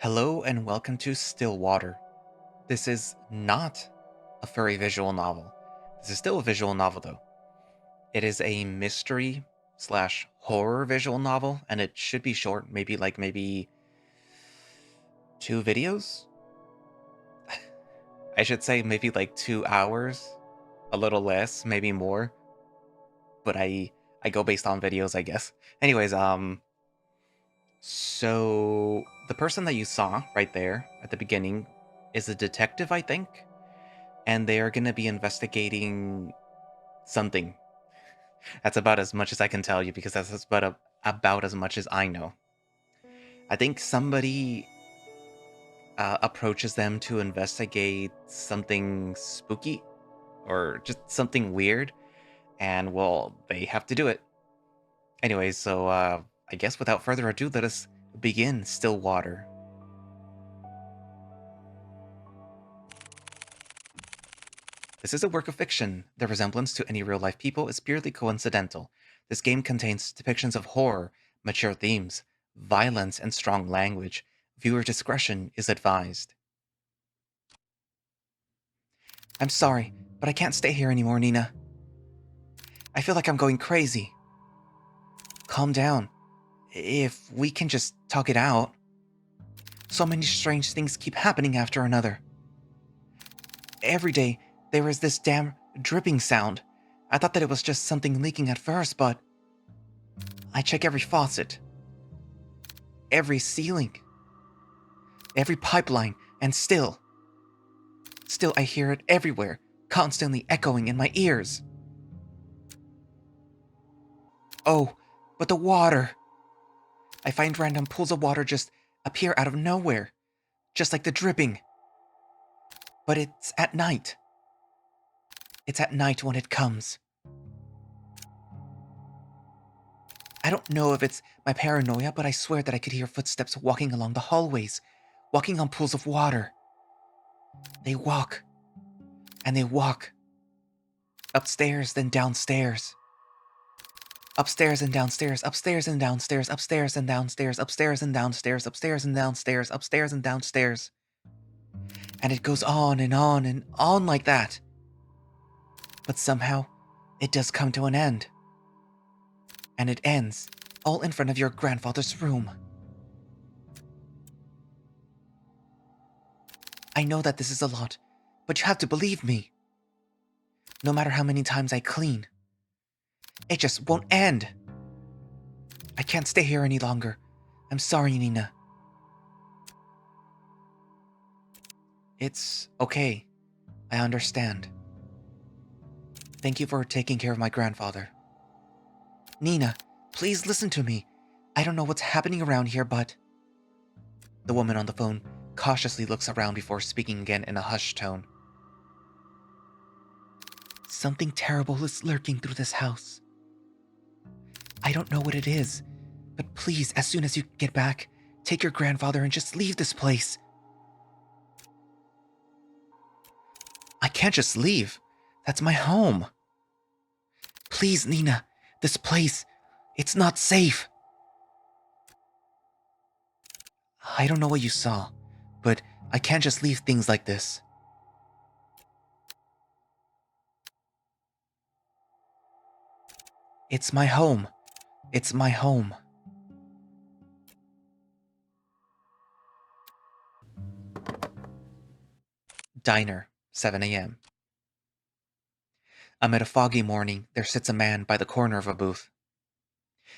Hello and welcome to Stillwater. This is not a furry visual novel. This is still a visual novel though. It is a mystery slash horror visual novel, and it should be short, maybe 2 videos? I should say maybe like 2 hours, a little less, maybe more. But I go based on videos, I guess. Anyways, so the person that you saw right there at the beginning is a detective, I think. And they are going to be investigating something. That's about as much as I can tell you because that's about as much as I know. I think somebody approaches them to investigate something spooky or just something weird, and well, they have to do it. Anyways, so I guess without further ado, let us begin Stillwater. This is a work of fiction. The resemblance to any real-life people is purely coincidental. This game contains depictions of horror, mature themes, violence, and strong language. Viewer discretion is advised. I'm sorry, but I can't stay here anymore, Nina. I feel like I'm going crazy. Calm down. If we can just talk it out. So many strange things keep happening after another. Every day, there is this damn dripping sound. I thought that it was just something leaking at first, but I check every faucet, every ceiling, every pipeline, and still I hear it everywhere, constantly echoing in my ears. Oh, but the water. I find random pools of water just appear out of nowhere, just like the dripping. But it's at night. It's at night when it comes. I don't know if it's my paranoia, but I swear that I could hear footsteps walking along the hallways, walking on pools of water. They walk, and they walk. Upstairs, then downstairs. Upstairs and downstairs, upstairs and downstairs, upstairs and downstairs, upstairs and downstairs, upstairs and downstairs, upstairs and downstairs. And it goes on and on and on like that. But somehow, it does come to an end. And it ends all in front of your grandfather's room. I know that this is a lot, but you have to believe me. No matter how many times I clean, it just won't end. I can't stay here any longer. I'm sorry, Nina. It's okay. I understand. Thank you for taking care of my grandfather. Nina, please listen to me. I don't know what's happening around here, but... The woman on the phone cautiously looks around before speaking again in a hushed tone. Something terrible is lurking through this house. I don't know what it is, but please, as soon as you get back, take your grandfather and just leave this place. I can't just leave. That's my home. Please, Nina, this place, it's not safe. I don't know what you saw, but I can't just leave things like this. It's my home. It's my home. Diner, 7 a.m. Amid a foggy morning, there sits a man by the corner of a booth.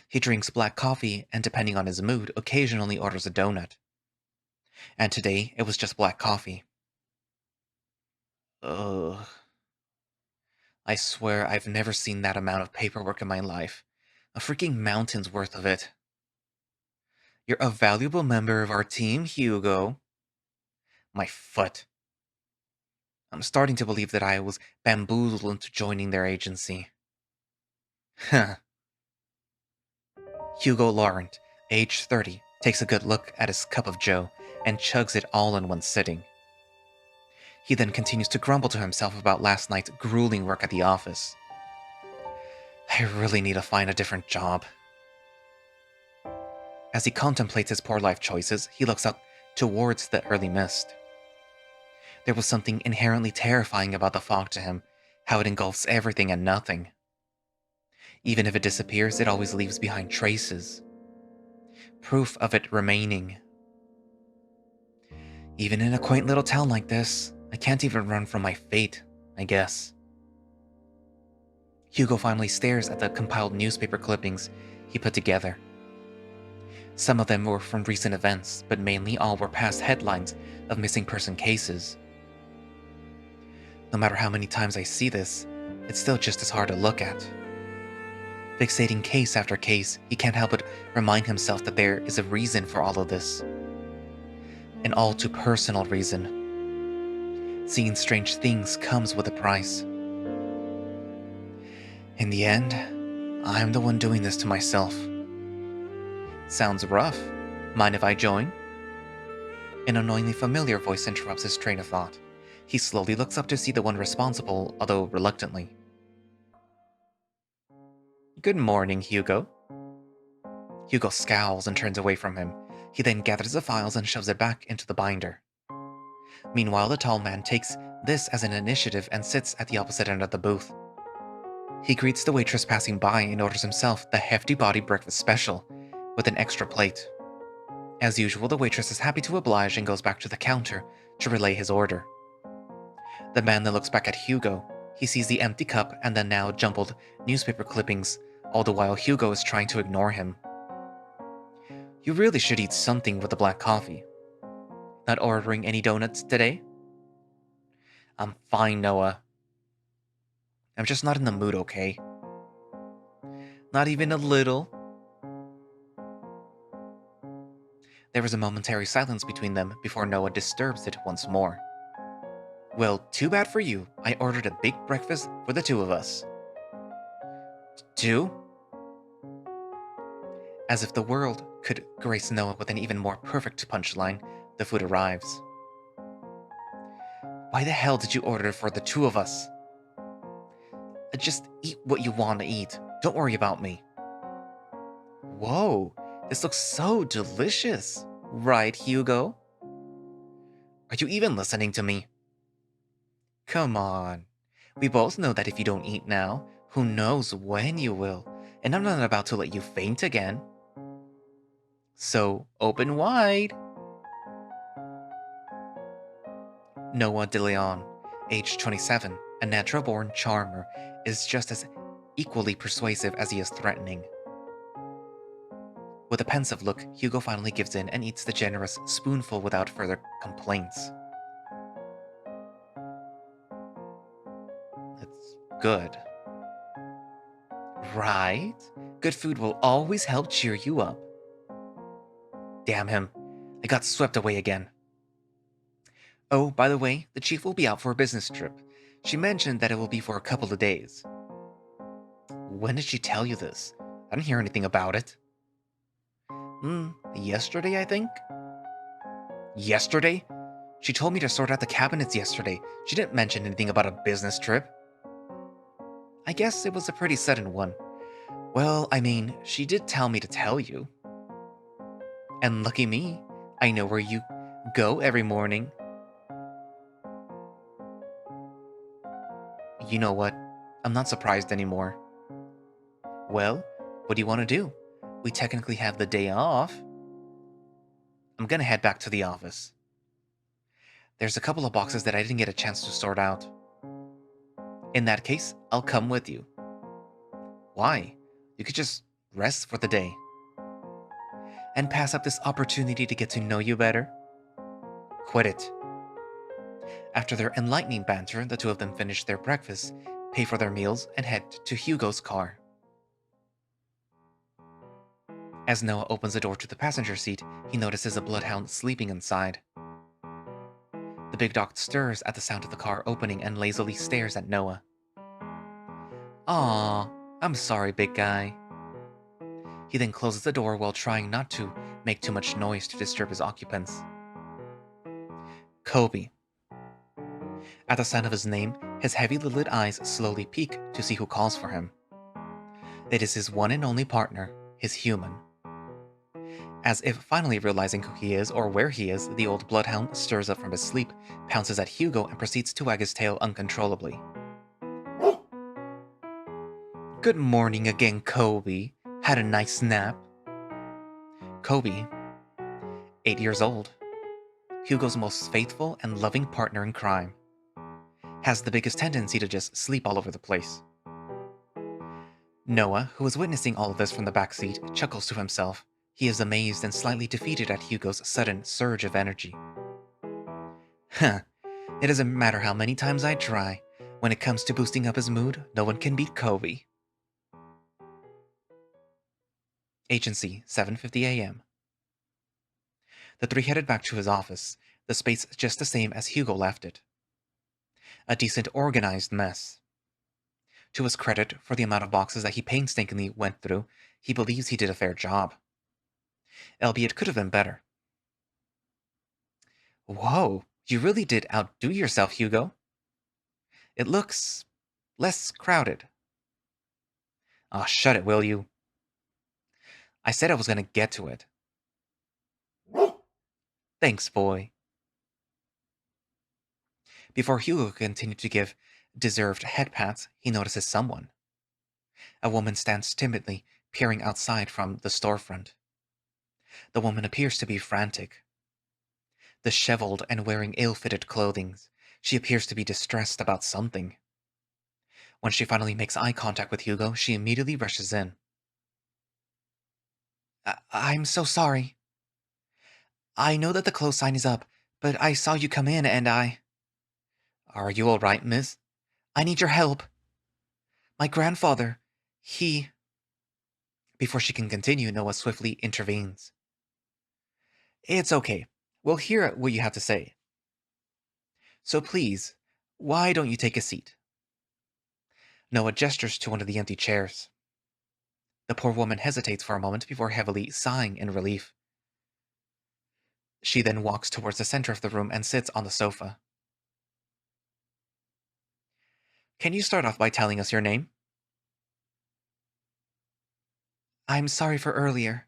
He drinks black coffee and, depending on his mood, occasionally orders a donut. And today, it was just black coffee. Ugh. I swear I've never seen that amount of paperwork in my life. A freaking mountain's worth of it. You're a valuable member of our team, Hugo. My foot. I'm starting to believe that I was bamboozled into joining their agency. Huh. Hugo Laurent, age 30, takes a good look at his cup of joe and chugs it all in one sitting. He then continues to grumble to himself about last night's grueling work at the office. I really need to find a different job. As he contemplates his poor life choices, he looks out towards the early mist. There was something inherently terrifying about the fog to him, how it engulfs everything and nothing. Even if it disappears, it always leaves behind traces. Proof of it remaining. Even in a quaint little town like this, I can't even run from my fate, I guess. Hugo finally stares at the compiled newspaper clippings he put together. Some of them were from recent events, but mainly all were past headlines of missing person cases. No matter how many times I see this, it's still just as hard to look at. Fixating case after case, he can't help but remind himself that there is a reason for all of this. An all too personal reason. Seeing strange things comes with a price. In the end, I'm the one doing this to myself. Sounds rough. Mind if I join? An annoyingly familiar voice interrupts his train of thought. He slowly looks up to see the one responsible, although reluctantly. Good morning, Hugo. Hugo scowls and turns away from him. He then gathers the files and shoves it back into the binder. Meanwhile, the tall man takes this as an initiative and sits at the opposite end of the booth. He greets the waitress passing by and orders himself the hefty body breakfast special with an extra plate. As usual, the waitress is happy to oblige and goes back to the counter to relay his order. The man then looks back at Hugo. He sees the empty cup and the now jumbled newspaper clippings, all the while Hugo is trying to ignore him. You really should eat something with the black coffee. Not ordering any donuts today? I'm fine, Noah. I'm just not in the mood, okay? Not even a little? There is a momentary silence between them before Noah disturbs it once more. Well, too bad for you. I ordered a big breakfast for the two of us. Two? As if the world could grace Noah with an even more perfect punchline, the food arrives. Why the hell did you order it for the two of us? Just eat what you want to eat. Don't worry about me. Whoa, this looks so delicious. Right, Hugo? Are you even listening to me? Come on. We both know that if you don't eat now, who knows when you will, and I'm not about to let you faint again. So, open wide. Noah DeLeon, age 27, a natural-born charmer, is just as equally persuasive as he is threatening. With a pensive look, Hugo finally gives in and eats the generous spoonful without further complaints. It's good. Right? Good food will always help cheer you up. Damn him. I got swept away again. Oh, by the way, the chief will be out for a business trip. She mentioned that it will be for a couple of days. When did she tell you this? I didn't hear anything about it. Yesterday, I think? Yesterday? She told me to sort out the cabinets yesterday. She didn't mention anything about a business trip. I guess it was a pretty sudden one. Well, I mean, she did tell me to tell you. And lucky me, I know where you go every morning. You know what? I'm not surprised anymore. Well, what do you want to do? We technically have the day off. I'm gonna head back to the office. There's a couple of boxes that I didn't get a chance to sort out. In that case, I'll come with you. Why? You could just rest for the day. And pass up this opportunity to get to know you better? Quit it. After their enlightening banter, the two of them finish their breakfast, pay for their meals, and head to Hugo's car. As Noah opens the door to the passenger seat, he notices a bloodhound sleeping inside. The big dog stirs at the sound of the car opening and lazily stares at Noah. Aw, I'm sorry, big guy. He then closes the door while trying not to make too much noise to disturb his occupants. Kobe. At the sound of his name, his heavy-lidded eyes slowly peek to see who calls for him. It is his one and only partner, his human. As if finally realizing who he is or where he is, the old bloodhound stirs up from his sleep, pounces at Hugo, and proceeds to wag his tail uncontrollably. Good morning again, Kobe. Had a nice nap. Kobe, 8 years old, Hugo's most faithful and loving partner in crime, has the biggest tendency to just sleep all over the place. Noah, who is witnessing all of this from the back seat, chuckles to himself. He is amazed and slightly defeated at Hugo's sudden surge of energy. Huh, it doesn't matter how many times I try. When it comes to boosting up his mood, no one can beat Kobe. Agency, 7:50 a.m. The three headed back to his office, the space just the same as Hugo left it. A decent organized mess. To his credit, for the amount of boxes that he painstakingly went through, he believes he did a fair job. Albeit it could have been better. Whoa, you really did outdo yourself, Hugo. It looks less crowded. Aw, shut it, will you? I said I was gonna get to it. Thanks, boy. Before Hugo continued to give deserved head pats, he notices someone. A woman stands timidly, peering outside from the storefront. The woman appears to be frantic. Disheveled and wearing ill-fitted clothing, she appears to be distressed about something. When she finally makes eye contact with Hugo, she immediately rushes in. I'm so sorry. I know that the close sign is up, but I saw you come in and I... Are you all right, miss? I need your help. My grandfather, he... Before she can continue, Noah swiftly intervenes. It's okay. We'll hear what you have to say. So please, why don't you take a seat? Noah gestures to one of the empty chairs. The poor woman hesitates for a moment before heavily sighing in relief. She then walks towards the center of the room and sits on the sofa. Can you start off by telling us your name? I'm sorry for earlier.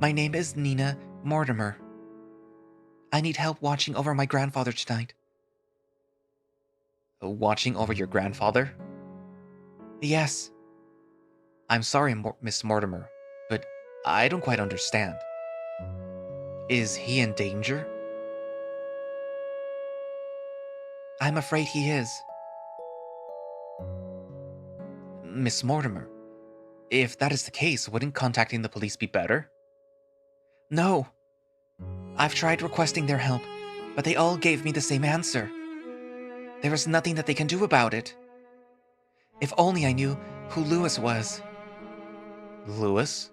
My name is Nina Mortimer. I need help watching over my grandfather tonight. Watching over your grandfather? Yes. I'm sorry, Miss Mortimer, but I don't quite understand. Is he in danger? I'm afraid he is. Miss Mortimer, if that is the case, wouldn't contacting the police be better? No. I've tried requesting their help, but they all gave me the same answer. There is nothing that they can do about it. If only I knew who Lewis was. Lewis?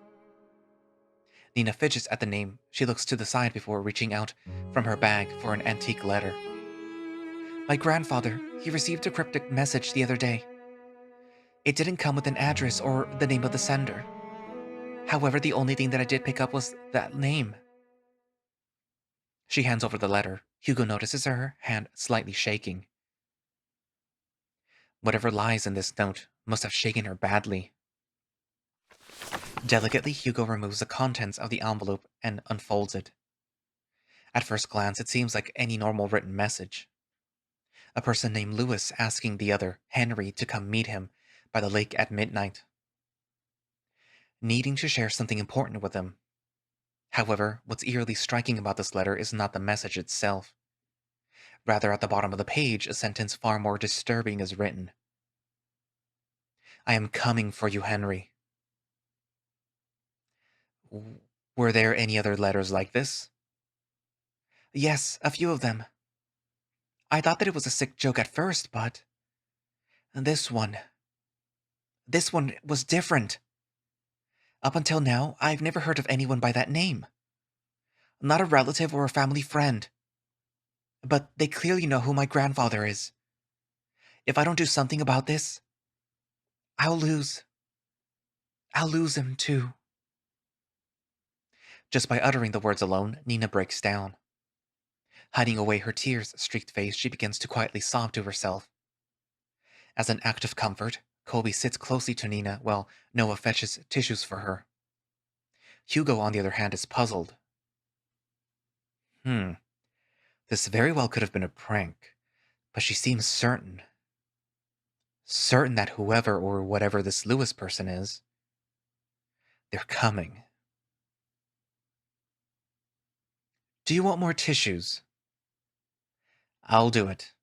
Nina fidgets at the name. She looks to the side before reaching out from her bag for an antique letter. My grandfather, he received a cryptic message the other day. It didn't come with an address or the name of the sender. However, the only thing that I did pick up was that name. She hands over the letter. Hugo notices her hand slightly shaking. Whatever lies in this note must have shaken her badly. Delicately, Hugo removes the contents of the envelope and unfolds it. At first glance, it seems like any normal written message. A person named Lewis asking the other, Henry, to come meet him by the lake at midnight. Needing to share something important with him. However, what's eerily striking about this letter is not the message itself. Rather, at the bottom of the page, a sentence far more disturbing is written. I am coming for you, Henry. Were there any other letters like this? Yes, a few of them. I thought that it was a sick joke at first, but... This one was different. Up until now, I've never heard of anyone by that name. Not a relative or a family friend. But they clearly know who my grandfather is. If I don't do something about this, I'll lose. I'll lose him, too. Just by uttering the words alone, Nina breaks down. Hiding away her tears-streaked face, she begins to quietly sob to herself. As an act of comfort, Colby sits closely to Nina while Noah fetches tissues for her. Hugo, on the other hand, is puzzled. Hmm, this very well could have been a prank, but she seems certain. Certain that whoever or whatever this Lewis person is, they're coming. Do you want more tissues? I'll do it.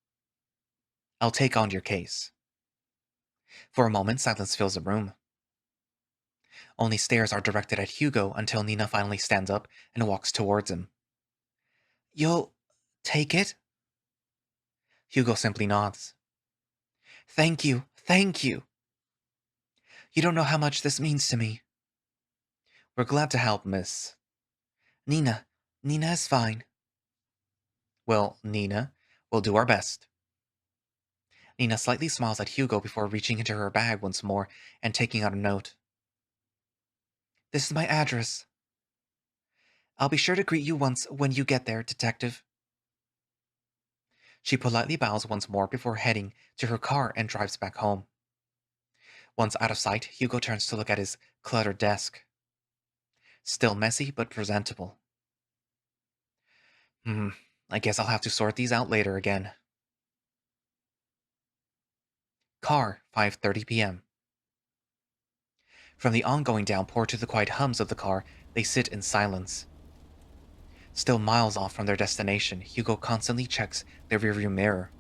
I'll take on your case. For a moment, silence fills the room. Only stares are directed at Hugo until Nina finally stands up and walks towards him. You'll take it? Hugo simply nods. Thank you, thank you. You don't know how much this means to me. We're glad to help, miss. Nina is fine. Well, Nina, we'll do our best. Nina slightly smiles at Hugo before reaching into her bag once more and taking out a note. This is my address. I'll be sure to greet you once when you get there, detective. She politely bows once more before heading to her car and drives back home. Once out of sight, Hugo turns to look at his cluttered desk. Still messy, but presentable. I guess I'll have to sort these out later again. Car, 5:30 p.m. From the ongoing downpour to the quiet hums of the car, they sit in silence. Still miles off from their destination, Hugo constantly checks their rearview mirror.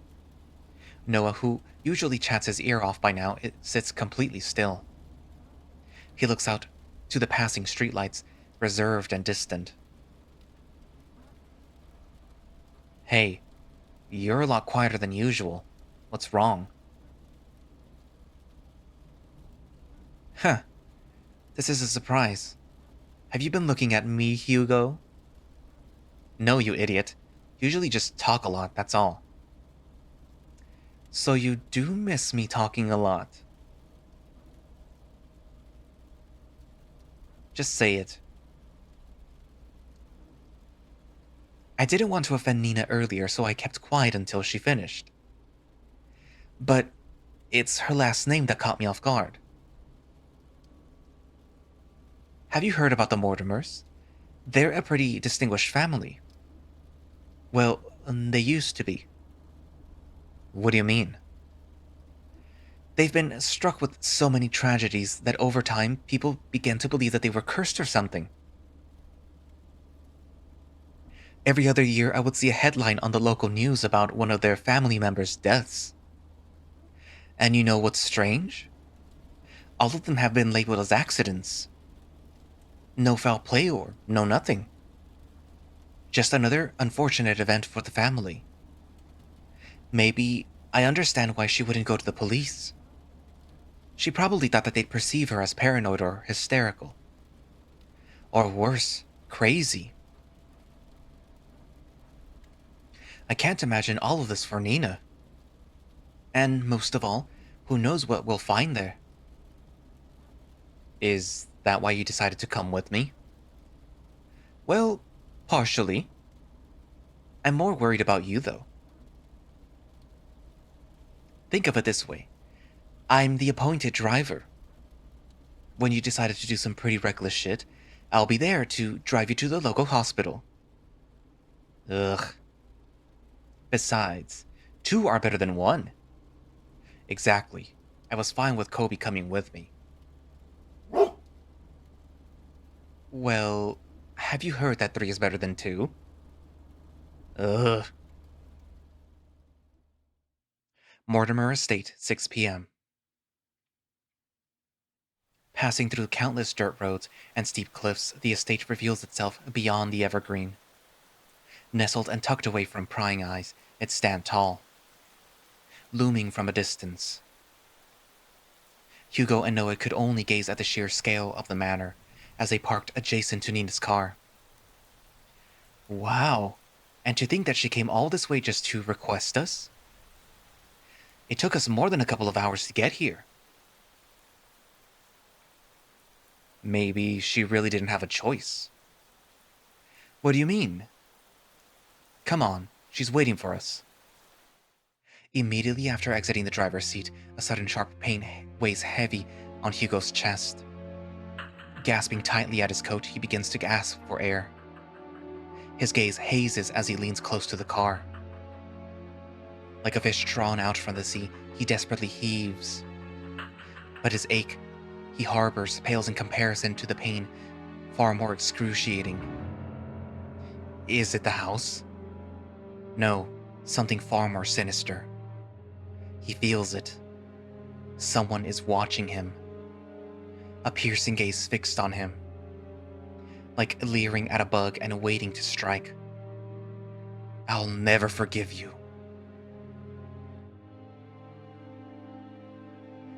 Noah, who usually chats his ear off by now, sits completely still. He looks out to the passing streetlights, reserved and distant. Hey, you're a lot quieter than usual. What's wrong? Huh, this is a surprise. Have you been looking at me, Hugo? No, you idiot. Usually just talk a lot, that's all. So you do miss me talking a lot. Just say it. I didn't want to offend Nina earlier, so I kept quiet until she finished. But it's her last name that caught me off guard. Have you heard about the Mortimers? They're a pretty distinguished family. Well, they used to be. What do you mean? They've been struck with so many tragedies that over time, people began to believe that they were cursed or something. Every other year, I would see a headline on the local news about one of their family members' deaths. And you know what's strange? All of them have been labeled as accidents. No foul play or no nothing. Just another unfortunate event for the family. Maybe I understand why she wouldn't go to the police. She probably thought that they'd perceive her as paranoid or hysterical. Or worse, crazy. I can't imagine all of this for Nina. And most of all, who knows what we'll find there? Is that why you decided to come with me? Well, partially. I'm more worried about you, though. Think of it this way. I'm the appointed driver. When you decided to do some pretty reckless shit, I'll be there to drive you to the local hospital. Ugh. Besides, two are better than one. Exactly. I was fine with Kobe coming with me. Well, have you heard that three is better than two? Ugh. Mortimer Estate, 6 p.m. Passing through countless dirt roads and steep cliffs, the estate reveals itself beyond the evergreen. Nestled and tucked away from prying eyes, it stands tall, looming from a distance. Hugo and Noah could only gaze at the sheer scale of the manor as they parked adjacent to Nina's car. Wow, and to think that she came all this way just to request us? It took us more than a couple of hours to get here. Maybe she really didn't have a choice. What do you mean? Come on, she's waiting for us. Immediately after exiting the driver's seat, a sudden sharp pain weighs heavy on Hugo's chest. Gasping tightly at his coat, he begins to gasp for air. His gaze hazes as he leans close to the car. Like a fish drawn out from the sea, he desperately heaves. But his ache he harbors pales in comparison to the pain far more excruciating. Is it the house? No, something far more sinister. He feels it. Someone is watching him. A piercing gaze fixed on him. Like leering at a bug and waiting to strike. I'll never forgive you.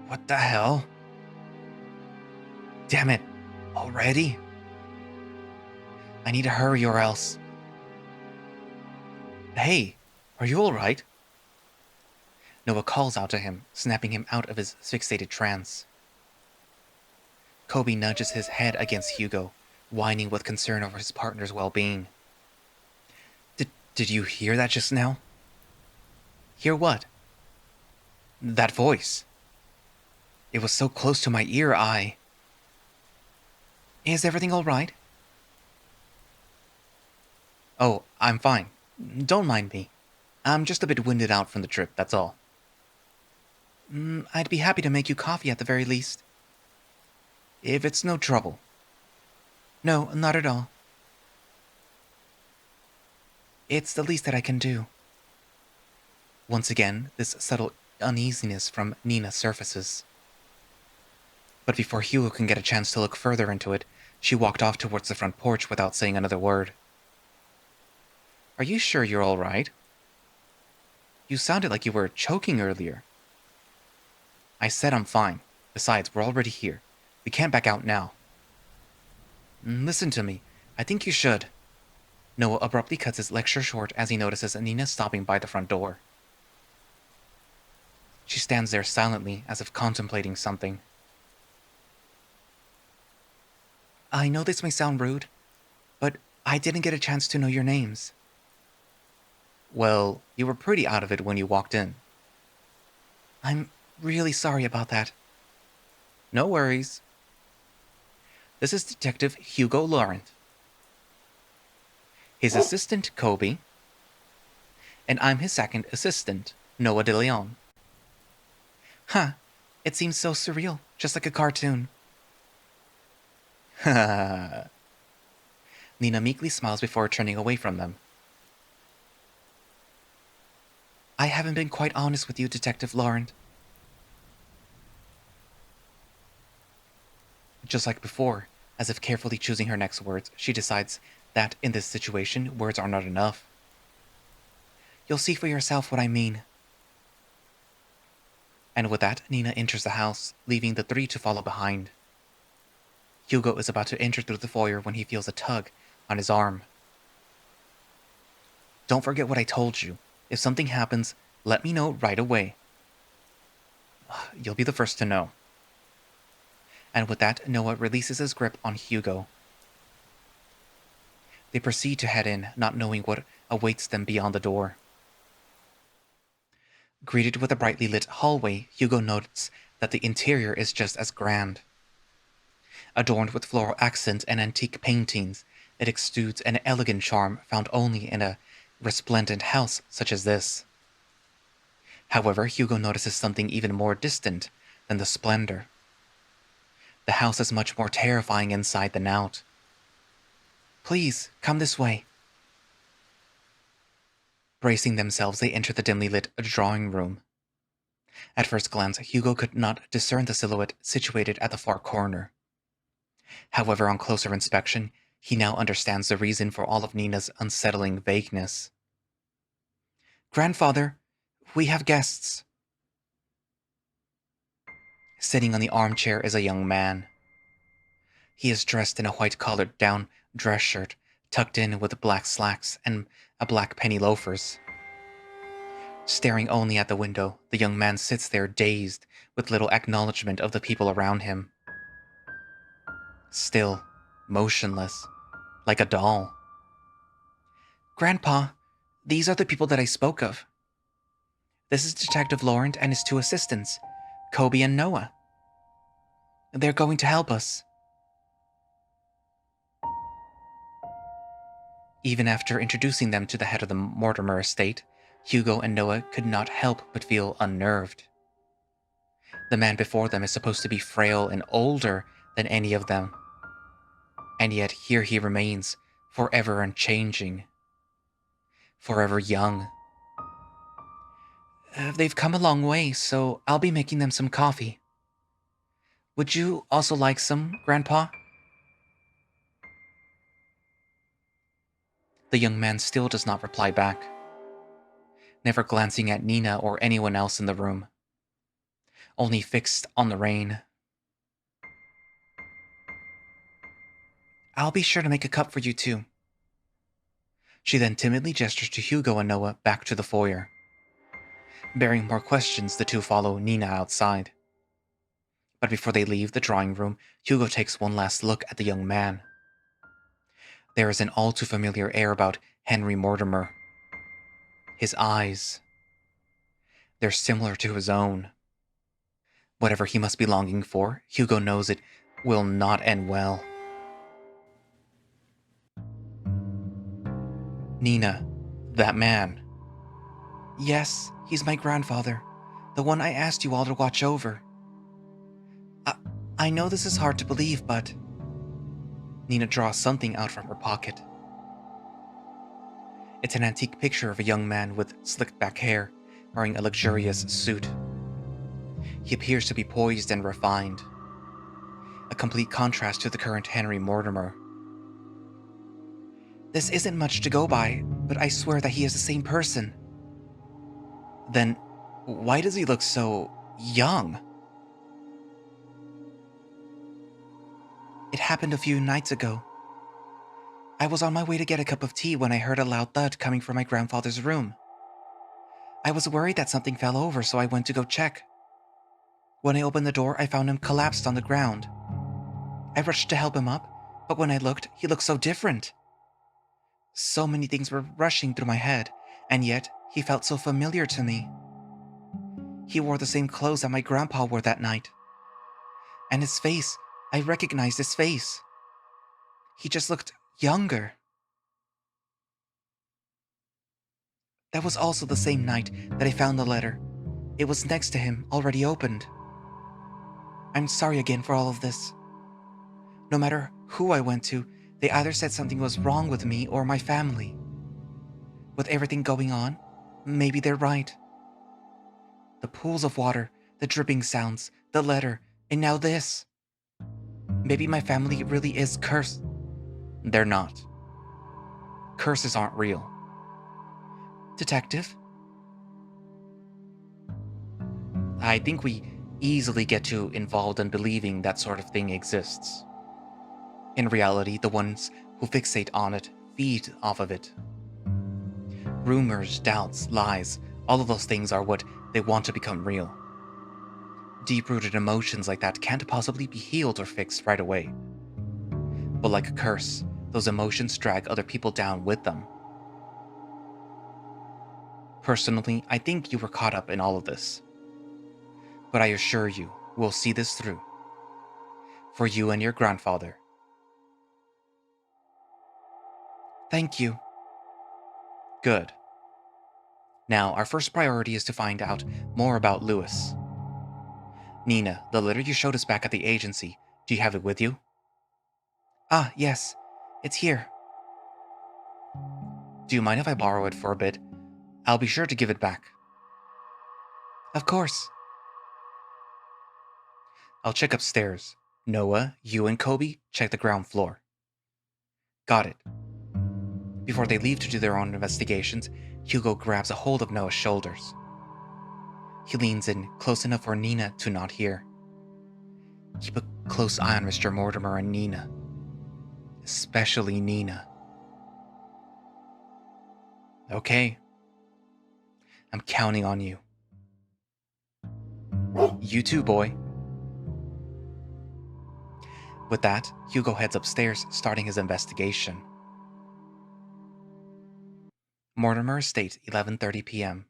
What the hell? Damn it, already? I need to hurry or else. Hey, are you alright? Noah calls out to him, snapping him out of his fixated trance. Kobe nudges his head against Hugo, whining with concern over his partner's well-being. Did you hear that just now? Hear what? That voice. It was so close to my ear, Is everything alright? Oh, I'm fine. Don't mind me. I'm just a bit winded out from the trip, that's all. I'd be happy to make you coffee at the very least. If it's no trouble. No, not at all. It's the least that I can do. Once again, this subtle uneasiness from Nina surfaces. But before Hugo can get a chance to look further into it, she walked off towards the front porch without saying another word. Are you sure you're all right? You sounded like you were choking earlier. I said I'm fine. Besides, we're already here. We can't back out now. Listen to me. I think you should. Noah abruptly cuts his lecture short as he notices Nina stopping by the front door. She stands there silently, as if contemplating something. I know this may sound rude, but I didn't get a chance to know your names. Well, you were pretty out of it when you walked in. I'm really sorry about that. No worries. This is Detective Hugo Laurent. His assistant, Kobe. And I'm his second assistant, Noah de Leon. Huh, it seems so surreal, just like a cartoon. Ha. Nina meekly smiles before turning away from them. I haven't been quite honest with you, Detective Laurent. Just like before, as if carefully choosing her next words, she decides that in this situation, words are not enough. You'll see for yourself what I mean. And with that, Nina enters the house, leaving the three to follow behind. Hugo is about to enter through the foyer when he feels a tug on his arm. Don't forget what I told you. If something happens, let me know right away. You'll be the first to know. And with that, Noah releases his grip on Hugo. They proceed to head in, not knowing what awaits them beyond the door. Greeted with a brightly lit hallway, Hugo notes that the interior is just as grand. Adorned with floral accents and antique paintings, it exudes an elegant charm found only in a resplendent house such as this. However, Hugo notices something even more distant than the splendor. The house is much more terrifying inside than out. Please, come this way. Bracing themselves, they enter the dimly lit drawing room. At first glance, Hugo could not discern the silhouette situated at the far corner. However, on closer inspection, he now understands the reason for all of Nina's unsettling vagueness. Grandfather, we have guests. Sitting on the armchair is a young man. He is dressed in a white-collared down dress shirt, tucked in with black slacks and a black penny loafers. Staring only at the window, the young man sits there dazed, with little acknowledgement of the people around him. Still, motionless, like a doll. Grandpa, these are the people that I spoke of. This is Detective Laurent and his two assistants, Kobe and Noah. They're going to help us. Even after introducing them to the head of the Mortimer estate, Hugo and Noah could not help but feel unnerved. The man before them is supposed to be frail and older than any of them, and yet here he remains, forever unchanging, forever young. They've come a long way, so I'll be making them some coffee. Would you also like some, Grandpa? The young man still does not reply back, never glancing at Nina or anyone else in the room, only fixed on the rain. I'll be sure to make a cup for you too. She then timidly gestures to Hugo and Noah back to the foyer. Bearing more questions, the two follow Nina outside. But before they leave the drawing room, Hugo takes one last look at the young man. There is an all too familiar air about Henry Mortimer. His eyes, they're similar to his own. Whatever he must be longing for, Hugo knows it will not end well. Nina, that man. Yes, he's my grandfather, the one I asked you all to watch over. I know this is hard to believe, but... Nina draws something out from her pocket. It's an antique picture of a young man with slicked back hair, wearing a luxurious suit. He appears to be poised and refined, a complete contrast to the current Henry Mortimer. This isn't much to go by, but I swear that he is the same person. Then, why does he look so young? It happened a few nights ago. I was on my way to get a cup of tea when I heard a loud thud coming from my grandfather's room. I was worried that something fell over, so I went to go check. When I opened the door, I found him collapsed on the ground. I rushed to help him up, but when I looked, he looked so different. So many things were rushing through my head, and yet he felt so familiar to me. He wore the same clothes that my grandpa wore that night. And his face, I recognized his face. He just looked younger. That was also the same night that I found the letter. It was next to him, already opened. I'm sorry again for all of this. No matter who I went to, they either said something was wrong with me or my family. With everything going on, maybe they're right. The pools of water, the dripping sounds, the letter, and now this. Maybe my family really is cursed. They're not. Curses aren't real. Detective? I think we easily get too involved in believing that sort of thing exists. In reality, the ones who fixate on it feed off of it. Rumors, doubts, lies, all of those things are what they want to become real. Deep-rooted emotions like that can't possibly be healed or fixed right away. But like a curse, those emotions drag other people down with them. Personally, I think you were caught up in all of this. But I assure you, we'll see this through. For you and your grandfather. Thank you. Good. Now, our first priority is to find out more about Lewis. Nina, the letter you showed us back at the agency, do you have it with you? Ah, yes. It's here. Do you mind if I borrow it for a bit? I'll be sure to give it back. Of course. I'll check upstairs. Noah, you and Kobe, check the ground floor. Got it. Before they leave to do their own investigations, Hugo grabs a hold of Noah's shoulders. He leans in close enough for Nina to not hear. Keep a close eye on Mr. Mortimer and Nina. Especially Nina. Okay. I'm counting on you. You too, boy. With that, Hugo heads upstairs, starting his investigation. Mortimer Estate, 11:30 p.m.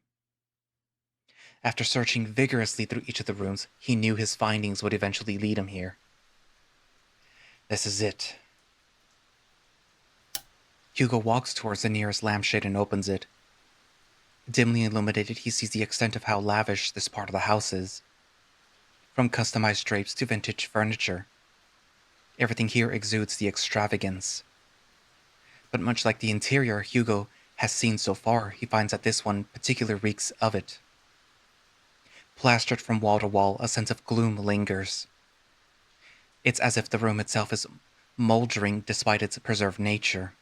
After searching vigorously through each of the rooms, he knew his findings would eventually lead him here. This is it. Hugo walks towards the nearest lampshade and opens it. Dimly illuminated, he sees the extent of how lavish this part of the house is. From customized drapes to vintage furniture, everything here exudes the extravagance. But much like the interior Hugo has seen so far, he finds that this one particularly reeks of it. Plastered from wall to wall, a sense of gloom lingers. It's as if the room itself is moldering despite its preserved nature.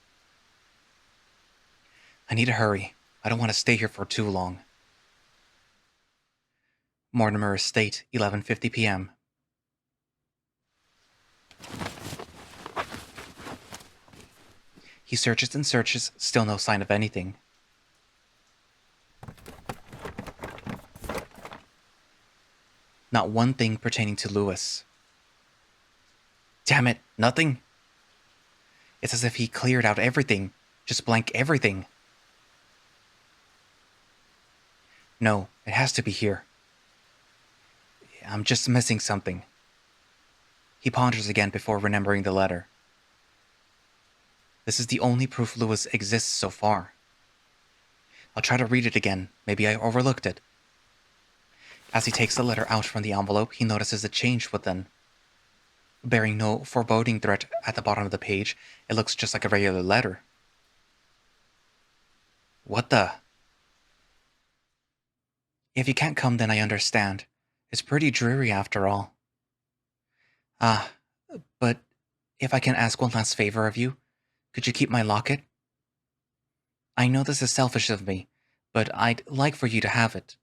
I need to hurry. I don't want to stay here for too long. Mortimer Estate, 11:50 p.m. He searches and searches, still no sign of anything. Not one thing pertaining to Lewis. Damn it, nothing? It's as if he cleared out everything, just blank everything. No, it has to be here. I'm just missing something. He ponders again before remembering the letter. This is the only proof Lewis exists so far. I'll try to read it again. Maybe I overlooked it. As he takes the letter out from the envelope, he notices a change within. Bearing no foreboding threat at the bottom of the page, it looks just like a regular letter. What the? If you can't come, then I understand. It's pretty dreary after all. But if I can ask one last favor of you, could you keep my locket? I know this is selfish of me, but I'd like for you to have it.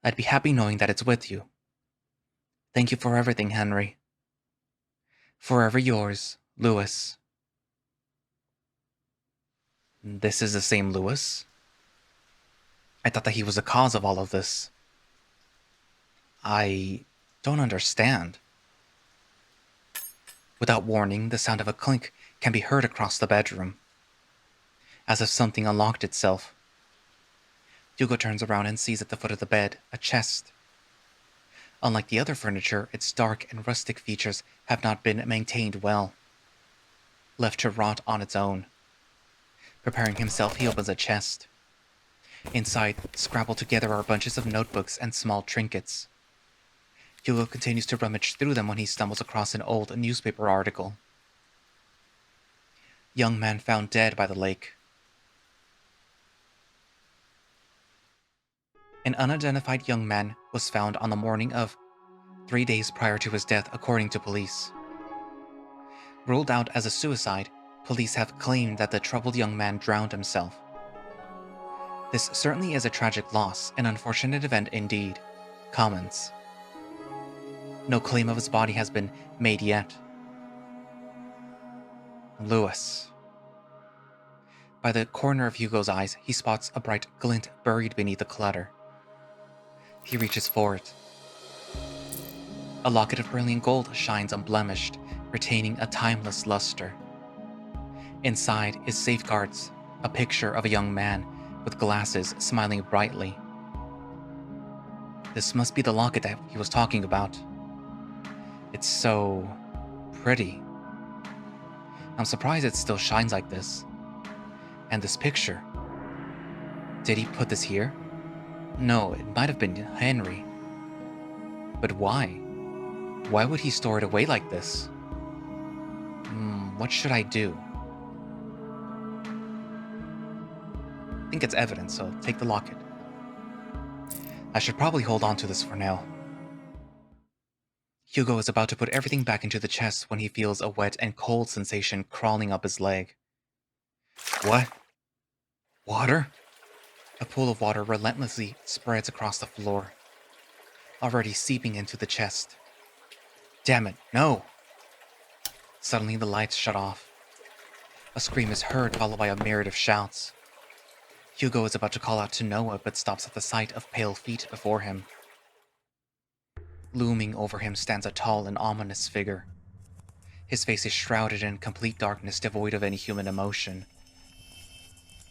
I'd be happy knowing that it's with you. Thank you for everything, Henry. Forever yours, Lewis. This is the same Lewis? I thought that he was the cause of all of this. I don't understand. Without warning, the sound of a clink can be heard across the bedroom, as if something unlocked itself. Hugo turns around and sees at the foot of the bed a chest. Unlike the other furniture, its dark and rustic features have not been maintained well, left to rot on its own. Preparing himself, he opens a chest. Inside, scrabbled together are bunches of notebooks and small trinkets. Hugo continues to rummage through them when he stumbles across an old newspaper article. Young man found dead by the lake. An unidentified young man was found on the morning of 3 days prior to his death, according to police. Ruled out as a suicide, police have claimed that the troubled young man drowned himself. This certainly is a tragic loss, an unfortunate event indeed. Comments. No claim of his body has been made yet. Lewis. By the corner of Hugo's eyes, he spots a bright glint buried beneath the clutter. He reaches for it. A locket of brilliant gold shines unblemished, retaining a timeless luster. Inside is safeguards, a picture of a young man with glasses smiling brightly. This must be the locket that he was talking about. It's so pretty. I'm surprised it still shines like this. And this picture. Did he put this here? No, it might have been Henry. But why? Why would he store it away like this? What should I do? I think it's evidence, so take the locket. I should probably hold on to this for now. Hugo is about to put everything back into the chest when he feels a wet and cold sensation crawling up his leg. What? Water? A pool of water relentlessly spreads across the floor, already seeping into the chest. Damn it, no! Suddenly the lights shut off. A scream is heard, followed by a myriad of shouts. Hugo is about to call out to Noah, but stops at the sight of pale feet before him. Looming over him stands a tall and ominous figure. His face is shrouded in complete darkness, devoid of any human emotion.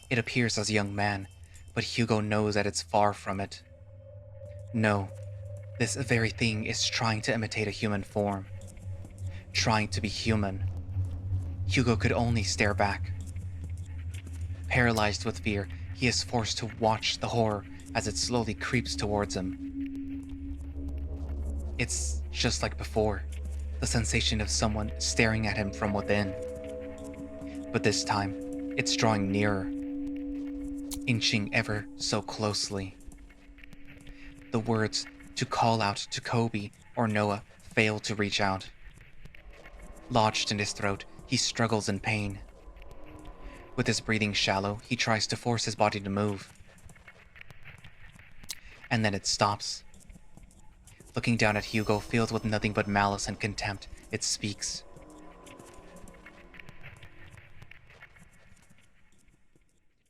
It appears as a young man, but Hugo knows that it's far from it. No, this very thing is trying to imitate a human form. Trying to be human. Hugo could only stare back. Paralyzed with fear, he is forced to watch the horror as it slowly creeps towards him. It's just like before, the sensation of someone staring at him from within. But this time, it's drawing nearer, inching ever so closely. The words to call out to Kobe or Noah fail to reach out. Lodged in his throat, he struggles in pain. With his breathing shallow, he tries to force his body to move. And then it stops. Looking down at Hugo, filled with nothing but malice and contempt, it speaks.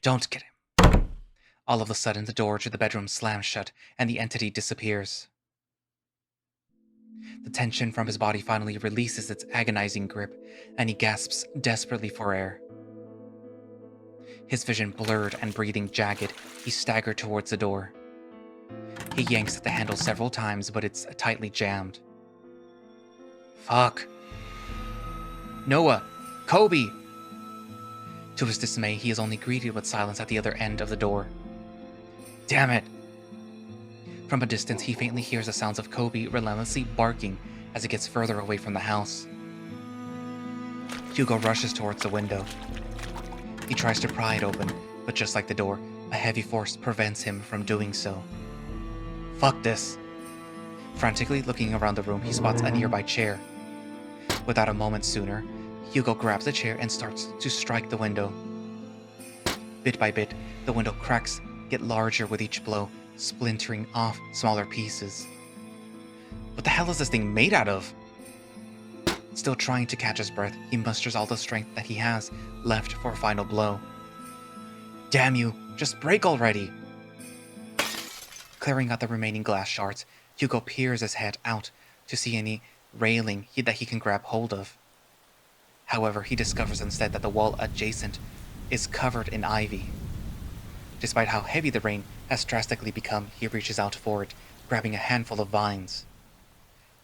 Don't get him. All of a sudden, the door to the bedroom slams shut, and the entity disappears. The tension from his body finally releases its agonizing grip, and he gasps desperately for air. His vision blurred and breathing jagged, he staggered towards the door. He yanks at the handle several times, but it's tightly jammed. Fuck. Noah! Kobe! To his dismay, he is only greeted with silence at the other end of the door. Damn it! From a distance, he faintly hears the sounds of Kobe relentlessly barking as it gets further away from the house. Hugo rushes towards the window. He tries to pry it open, but just like the door, a heavy force prevents him from doing so. Fuck this! Frantically looking around the room, he spots a nearby chair. Without a moment sooner, Hugo grabs the chair and starts to strike the window. Bit by bit, the window cracks get larger with each blow, splintering off smaller pieces. What the hell is this thing made out of? Still trying to catch his breath, he musters all the strength that he has left for a final blow. Damn you, just break already! Clearing out the remaining glass shards, Hugo peers his head out to see any railing that he can grab hold of. However, he discovers instead that the wall adjacent is covered in ivy. Despite how heavy the rain has drastically become, he reaches out for it, grabbing a handful of vines.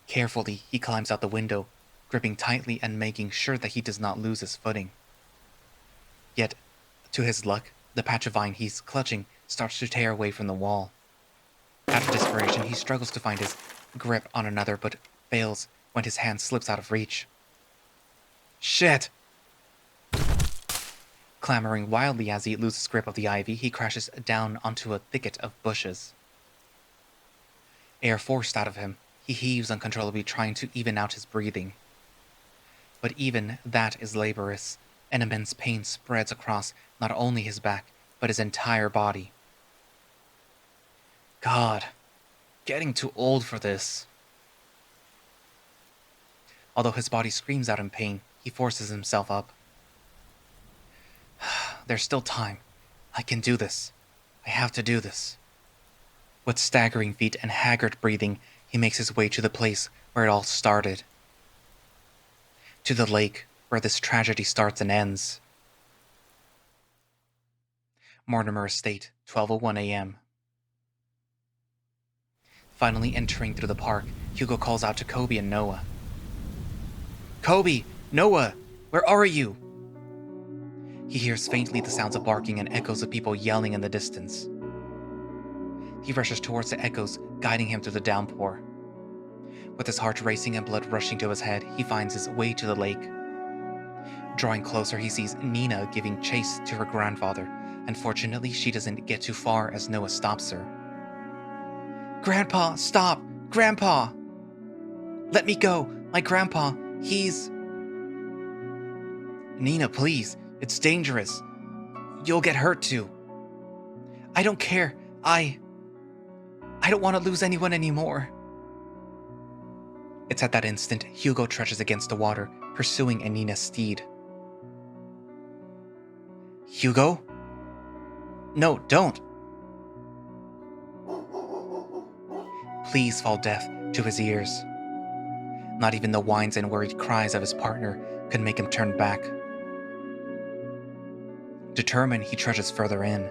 Carefully, he climbs out the window, gripping tightly and making sure that he does not lose his footing. Yet, to his luck, the patch of vine he's clutching starts to tear away from the wall. Out of desperation, he struggles to find his grip on another, but fails when his hand slips out of reach. Shit! Clamoring wildly as he loses grip of the ivy, he crashes down onto a thicket of bushes. Air forced out of him, he heaves uncontrollably, trying to even out his breathing. But even that is laborious. An immense pain spreads across not only his back, but his entire body. God, getting too old for this. Although his body screams out in pain, he forces himself up. There's still time. I can do this. I have to do this. With staggering feet and haggard breathing, he makes his way to the place where it all started. To the lake where this tragedy starts and ends. Mortimer Estate, 12:01 a.m. Finally entering through the park, Hugo calls out to Kobe and Noah. Kobe! Noah! Where are you? He hears faintly the sounds of barking and echoes of people yelling in the distance. He rushes towards the echoes, guiding him through the downpour. With his heart racing and blood rushing to his head, he finds his way to the lake. Drawing closer, he sees Nina giving chase to her grandfather. Unfortunately, she doesn't get too far as Noah stops her. Grandpa, stop! Grandpa! Let me go! My grandpa, he's... Nina, please. It's dangerous. You'll get hurt too. I don't care. I don't want to lose anyone anymore. It's at that instant Hugo trudges against the water, pursuing Nina's steed. Hugo? No, don't. Pleas fall deaf to his ears. Not even the whines and worried cries of his partner could make him turn back. Determined, he trudges further in.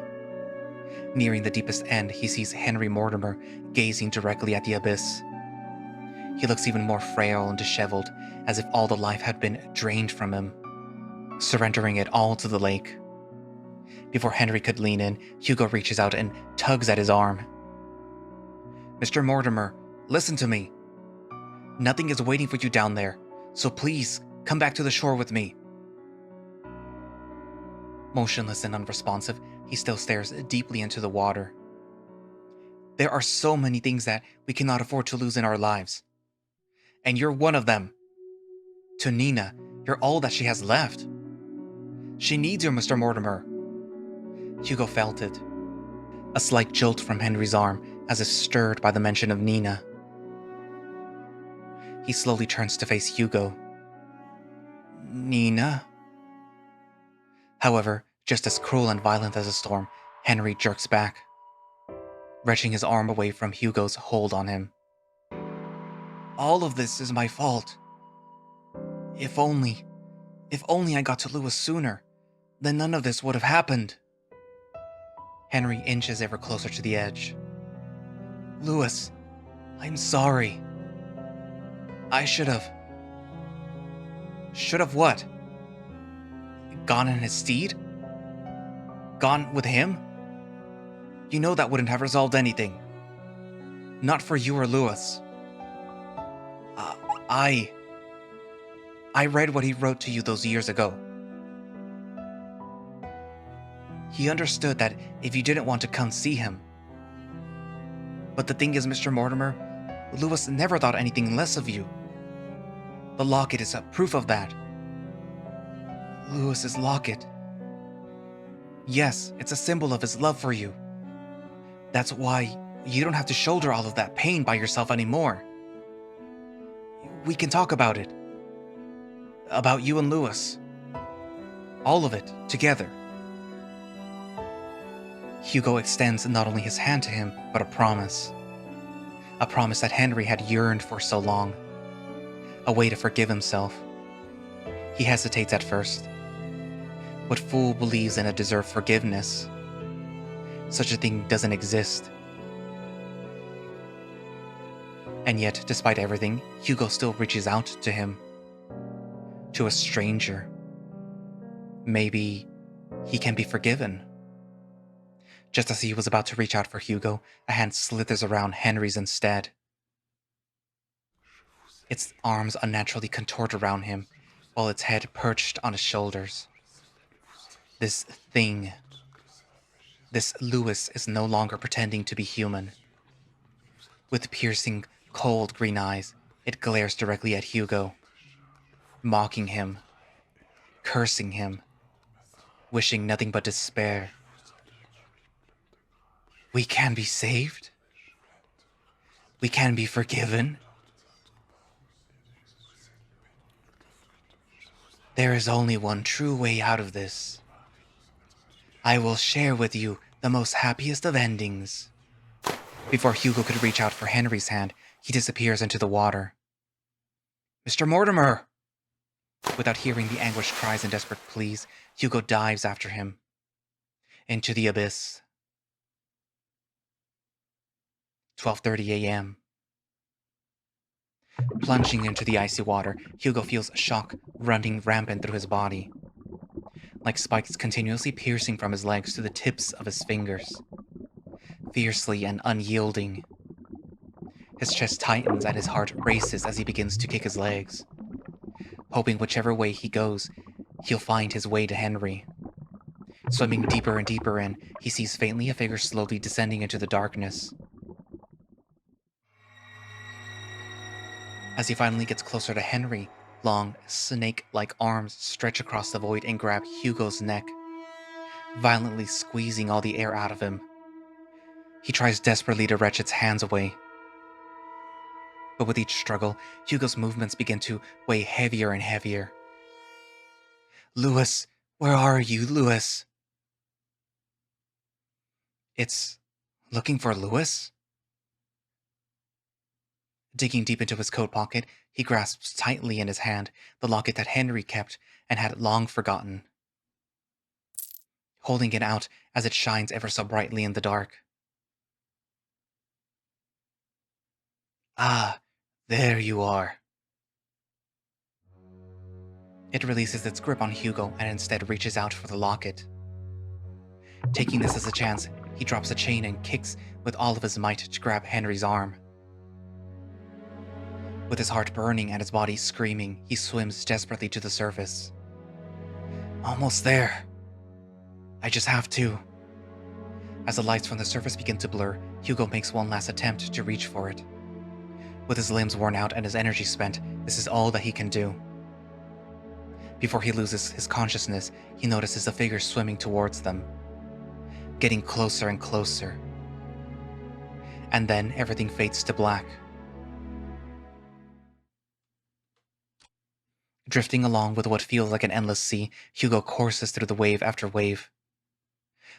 Nearing the deepest end, he sees Henry Mortimer gazing directly at the abyss. He looks even more frail and disheveled, as if all the life had been drained from him, surrendering it all to the lake. Before Henry could lean in, Hugo reaches out and tugs at his arm. Mr. Mortimer, listen to me. Nothing is waiting for you down there, so please come back to the shore with me. Motionless and unresponsive, he still stares deeply into the water. There are so many things that we cannot afford to lose in our lives. And you're one of them. To Nina, you're all that she has left. She needs you, Mr. Mortimer. Hugo felt it. A slight jolt from Henry's arm as if stirred by the mention of Nina. He slowly turns to face Hugo. Nina? However, just as cruel and violent as a storm, Henry jerks back, wrenching his arm away from Hugo's hold on him. All of this is my fault. If only I got to Lewis sooner, then none of this would have happened. Henry inches ever closer to the edge. Lewis, I'm sorry. I should have. Should have what? Gone in his steed? Gone with him? You know that wouldn't have resolved anything. Not for you or Lewis. I read what he wrote to you those years ago. He understood that if you didn't want to come see him. But the thing is, Mr. Mortimer, Lewis never thought anything less of you. The locket is a proof of that. Lewis's locket. Yes, it's a symbol of his love for you. That's why you don't have to shoulder all of that pain by yourself anymore. We can talk about it. About you and Lewis. All of it, together. Hugo extends not only his hand to him, but a promise. A promise that Henry had yearned for so long. A way to forgive himself. He hesitates at first. What fool believes in a deserved forgiveness? Such a thing doesn't exist. And yet, despite everything, Hugo still reaches out to him. To a stranger. Maybe he can be forgiven. Just as he was about to reach out for Hugo, a hand slithers around Henry's instead. Its arms unnaturally contort around him, while its head perched on his shoulders. This thing, this Lewis, is no longer pretending to be human. With piercing, cold green eyes, it glares directly at Hugo, mocking him, cursing him, wishing nothing but despair. We can be saved? We can be forgiven? There is only one true way out of this. I will share with you the most happiest of endings. Before Hugo could reach out for Henry's hand, he disappears into the water. Mr. Mortimer! Without hearing the anguished cries and desperate pleas, Hugo dives after him. Into the abyss. 12:30 a.m. Plunging into the icy water, Hugo feels shock running rampant through his body, like spikes continuously piercing from his legs to the tips of his fingers. Fiercely and unyielding. His chest tightens and his heart races as he begins to kick his legs, hoping whichever way he goes, he'll find his way to Henry. Swimming deeper and deeper in, he sees faintly a figure slowly descending into the darkness. As he finally gets closer to Henry, long, snake-like arms stretch across the void and grab Hugo's neck, violently squeezing all the air out of him. He tries desperately to wrench its hands away. But with each struggle, Hugo's movements begin to weigh heavier and heavier. Lewis, where are you, Lewis? It's looking for Lewis? Digging deep into his coat pocket, he grasps tightly in his hand the locket that Henry kept and had long forgotten, holding it out as it shines ever so brightly in the dark. Ah, there you are. It releases its grip on Hugo and instead reaches out for the locket. Taking this as a chance, he drops the chain and kicks with all of his might to grab Henry's arm. With his heart burning and his body screaming, he swims desperately to the surface. Almost there. I just have to. As the lights from the surface begin to blur, Hugo makes one last attempt to reach for it. With his limbs worn out and his energy spent, this is all that he can do. Before he loses his consciousness, he notices a figure swimming towards them, getting closer and closer. And then everything fades to black. Drifting along with what feels like an endless sea, Hugo courses through the wave after wave,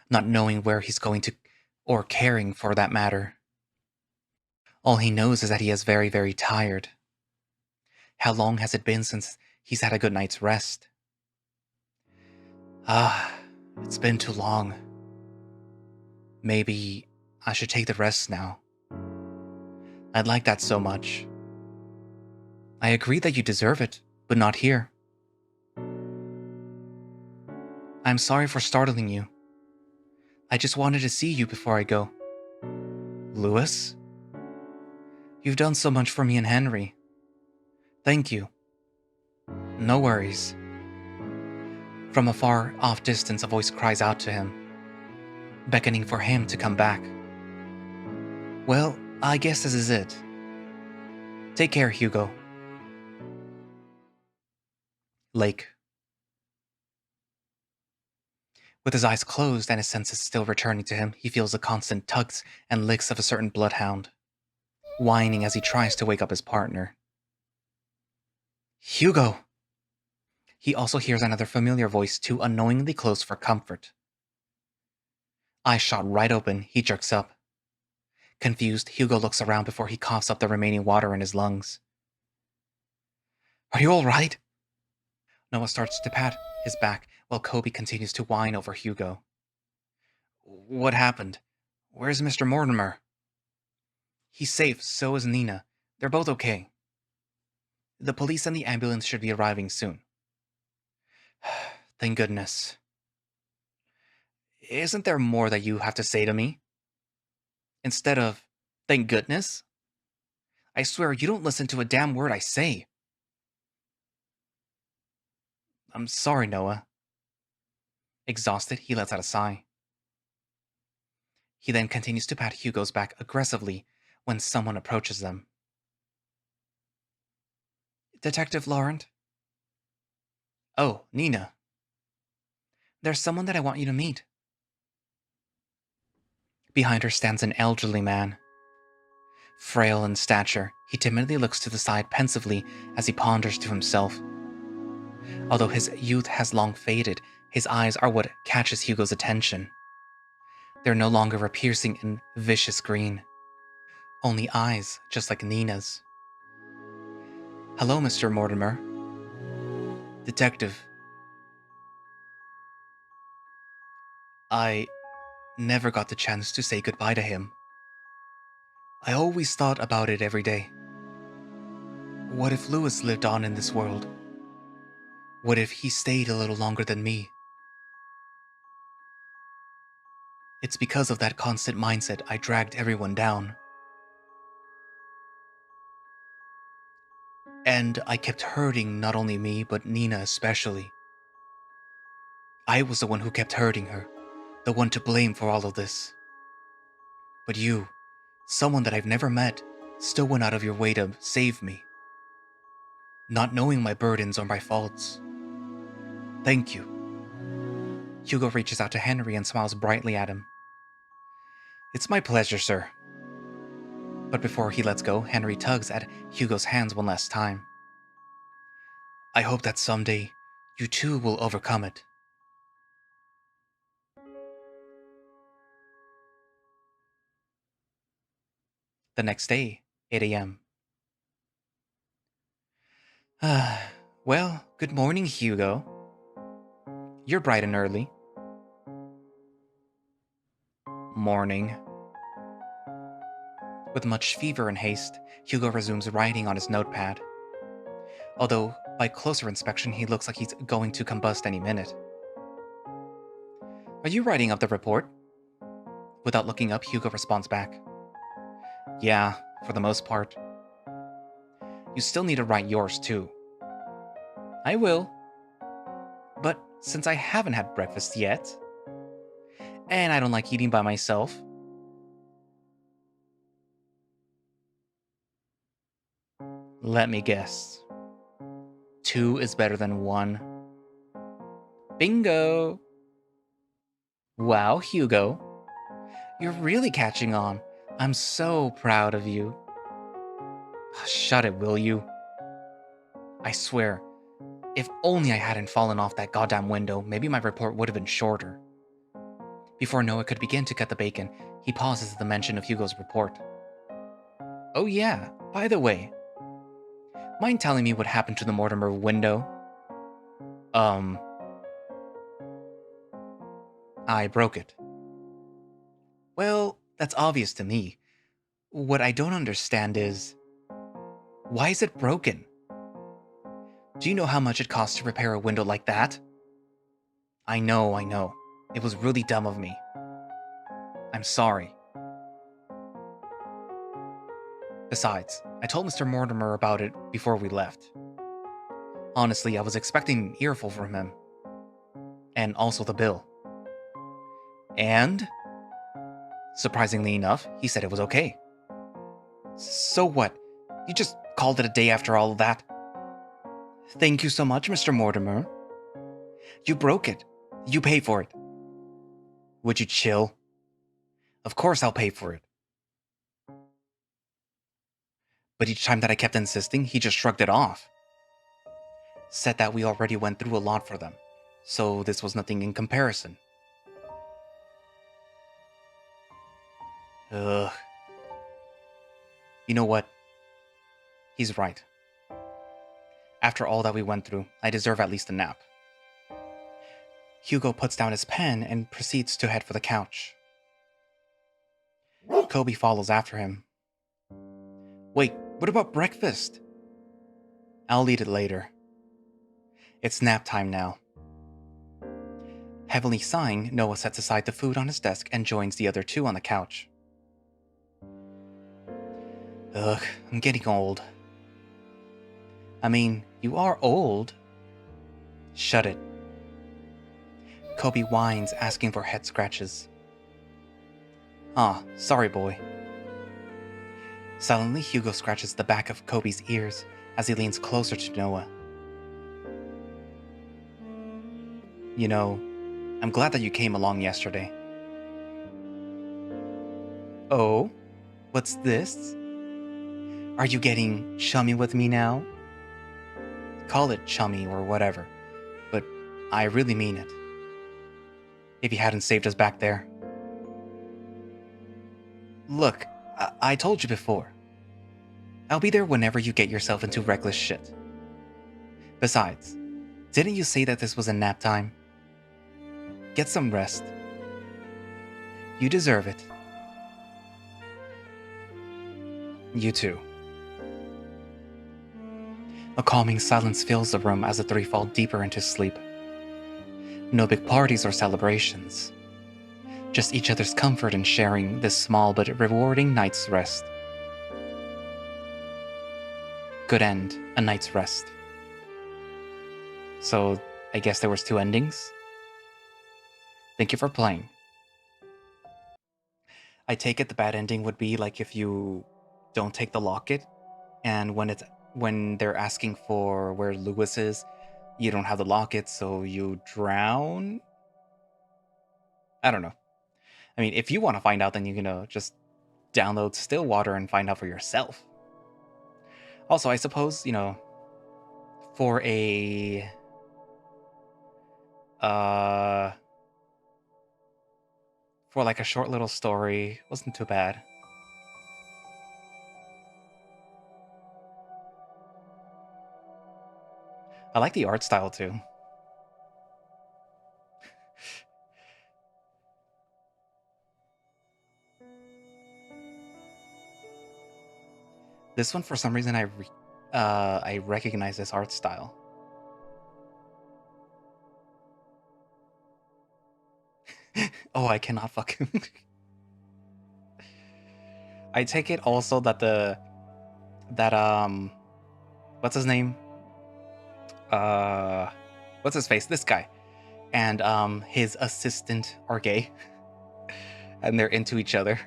not knowing where he's going to, or caring for that matter. All he knows is that he is very, very tired. How long has it been since he's had a good night's rest? It's been too long. Maybe I should take the rest now. I'd like that so much. I agree that you deserve it, but not here. I'm sorry for startling you. I just wanted to see you before I go. Louis? You've done so much for me and Henry. Thank you. No worries. From a far off distance, a voice cries out to him, beckoning for him to come back. Well, I guess this is it. Take care, Hugo. Lake. With his eyes closed and his senses still returning to him, he feels the constant tugs and licks of a certain bloodhound, whining as he tries to wake up his partner. Hugo! He also hears another familiar voice too unknowingly close for comfort. Eyes shot right open, he jerks up. Confused, Hugo looks around before he coughs up the remaining water in his lungs. Are you all right? Noah starts to pat his back while Kobe continues to whine over Hugo. What happened? Where's Mr. Mortimer? He's safe, so is Nina. They're both okay. The police and the ambulance should be arriving soon. Thank goodness. Isn't there more that you have to say to me? Instead of, thank goodness? I swear you don't listen to a damn word I say. I'm sorry, Noah. Exhausted, he lets out a sigh. He then continues to pat Hugo's back aggressively when someone approaches them. Detective Laurent? Oh, Nina. There's someone that I want you to meet. Behind her stands an elderly man. Frail in stature, he timidly looks to the side pensively as he ponders to himself. Although his youth has long faded, his eyes are what catches Hugo's attention. They're no longer a piercing and vicious green. Only eyes, just like Nina's. Hello, Mr. Mortimer. Detective. I never got the chance to say goodbye to him. I always thought about it every day. What if Louis lived on in this world? What if he stayed a little longer than me? It's because of that constant mindset I dragged everyone down. And I kept hurting not only me, but Nina especially. I was the one who kept hurting her, the one to blame for all of this. But you, someone that I've never met, still went out of your way to save me. Not knowing my burdens or my faults. Thank you. Hugo reaches out to Henry and smiles brightly at him. It's my pleasure, sir. But before he lets go, Henry tugs at Hugo's hands one last time. I hope that someday you too will overcome it. The next day, 8 a.m. Well, good morning, Hugo. You're bright and early. Morning. With much fever and haste, Hugo resumes writing on his notepad. Although, by closer inspection, he looks like he's going to combust any minute. Are you writing up the report? Without looking up, Hugo responds back. Yeah, for the most part. You still need to write yours too. I will. But since I haven't had breakfast yet, and I don't like eating by myself, let me guess. 2 is better than 1. Bingo! Wow, Hugo. You're really catching on. I'm so proud of you. Shut it, will you? I swear, if only I hadn't fallen off that goddamn window, maybe my report would have been shorter. Before Noah could begin to cut the bacon, he pauses at the mention of Hugo's report. Oh yeah, by the way, mind telling me what happened to the Mortimer window? I broke it. Well, that's obvious to me. What I don't understand is, why is it broken? Do you know how much it costs to repair a window like that? I know. It was really dumb of me. I'm sorry. Besides, I told Mr. Mortimer about it before we left. Honestly, I was expecting an earful from him. And also the bill. And, surprisingly enough, he said it was okay. So what? You just called it a day after all of that? Thank you so much, Mr. Mortimer. You broke it. You pay for it. Would you chill? Of course I'll pay for it. But each time that I kept insisting, he just shrugged it off. Said that we already went through a lot for them, so this was nothing in comparison. Ugh. You know what? He's right. After all that we went through, I deserve at least a nap. Hugo puts down his pen and proceeds to head for the couch. Kobe follows after him. Wait, what about breakfast? I'll eat it later. It's nap time now. Heavily sighing, Noah sets aside the food on his desk and joins the other two on the couch. Ugh, I'm getting old. I mean, you are old. Shut it. Kobe whines, asking for head scratches. Ah, sorry, boy. Silently, Hugo scratches the back of Kobe's ears as he leans closer to Noah. You know, I'm glad that you came along yesterday. Oh? What's this? Are you getting chummy with me now? Call it chummy or whatever, but I really mean it. If you hadn't saved us back there. Look, I told you before. I'll be there whenever you get yourself into reckless shit. Besides, didn't you say that this was a nap time? Get some rest. You deserve it. You too. A calming silence fills the room as the three fall deeper into sleep. No big parties or celebrations. Just each other's comfort in sharing this small but rewarding night's rest. Good end, a night's rest. So, I guess there was 2 endings? Thank you for playing. I take it the bad ending would be like if you don't take the locket, and when they're asking for where Lewis is, you don't have the locket, so you drown? I don't know. I mean, if you want to find out, then you can just download Stillwater and find out for yourself. Also, I suppose, for a for like a short little story, wasn't too bad. I like the art style too. This one, for some reason, I recognize this art style. Oh, I cannot fucking. I take it also that what's his name? What's his face? This guy and his assistant are gay, and they're into each other.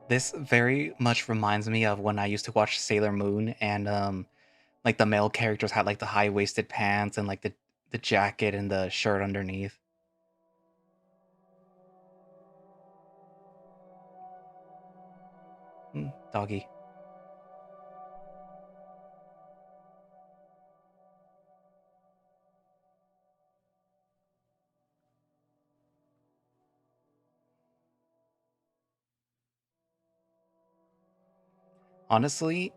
This very much reminds me of when I used to watch Sailor Moon, and like the male characters had like the high waisted pants and like the jacket and the shirt underneath. Doggy. Honestly,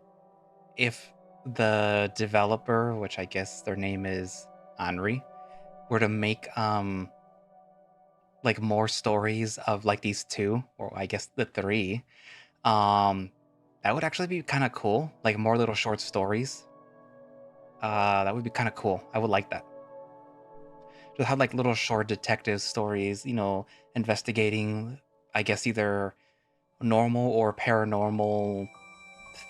if the developer, which I guess their name is Henri, were to make like more stories of like these two, or I guess the three, um, that would actually be kind of cool. Like more little short stories. That would be kind of cool. I would like that. Just have like little short detective stories, investigating, I guess either normal or paranormal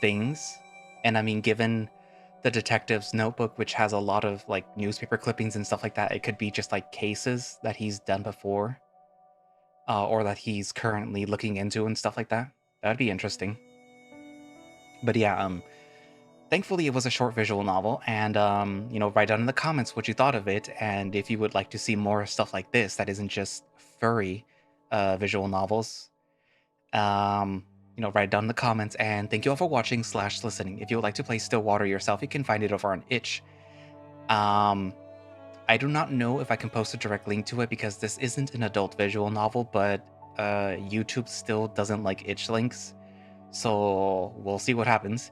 things. And I mean, given the detective's notebook, which has a lot of like newspaper clippings and stuff like that, it could be just like cases that he's done before, or that he's currently looking into and stuff like that. That'd be interesting. But yeah, thankfully it was a short visual novel, and write down in the comments what you thought of it, and if you would like to see more stuff like this that isn't just furry visual novels. Write it down in the comments, and thank you all for watching / listening. If you would like to play Stillwater yourself, you can find it over on itch. I do not know if I can post a direct link to it because this isn't an adult visual novel, but YouTube still doesn't like itch links, so we'll see what happens.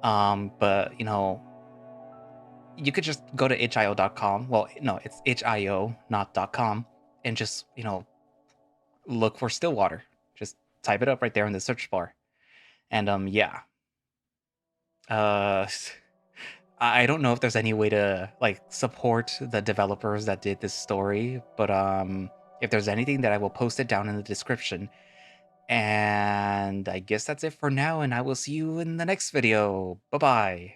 But you could just go to itch.io.com. Well, no, it's itch.io, not .com, and just look for Stillwater. Just type it up right there in the search bar, and yeah. Uh, I don't know if there's any way to like support the developers that did this story, but if there's anything, that I will post it down in the description. And I guess that's it for now, and I will see you in the next video. Bye bye.